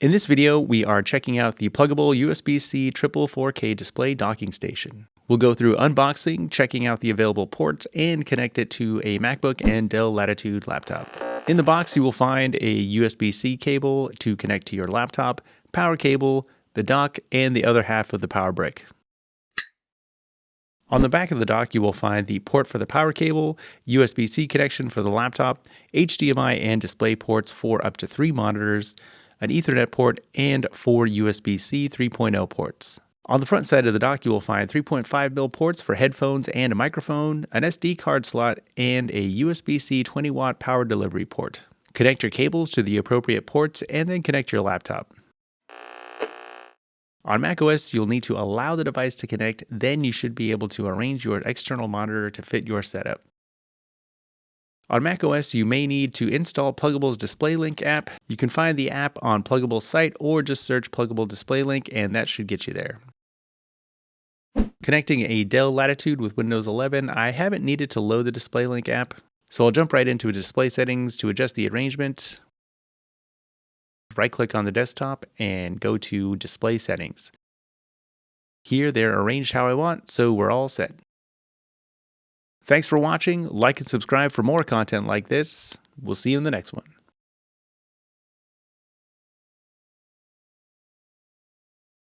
In this video, we are checking out the Plugable USB-C Triple 4K display docking station. We'll go through unboxing, checking out the available ports, and connect it to a MacBook and Dell Latitude laptop. In the box, you will find a USB-C cable to connect to your laptop, power cable, the dock, and the other half of the power brick. On the back of the dock, you will find the port for the power cable, USB-C connection for the laptop, HDMI and display ports for up to 3 monitors, an Ethernet port, and 4 USB-C 3.0 ports. On the front side of the dock, you will find 3.5mm ports for headphones and a microphone, an SD card slot, and a USB-C 20-watt power delivery port. Connect your cables to the appropriate ports and then connect your laptop. On macOS, you'll need to allow the device to connect, then you should be able to arrange your external monitor to fit your setup. On macOS, you may need to install Plugable's Display Link app. You can find the app on Plugable's site or just search Plugable Display Link and that should get you there. Connecting a Dell Latitude with Windows 11, I haven't needed to load the Display Link app, so I'll jump right into display settings to adjust the arrangement. Right-click on the desktop and go to Display Settings. Here they're arranged how I want, so we're all set. Thanks for watching. Like and subscribe for more content like this. We'll see you in the next one.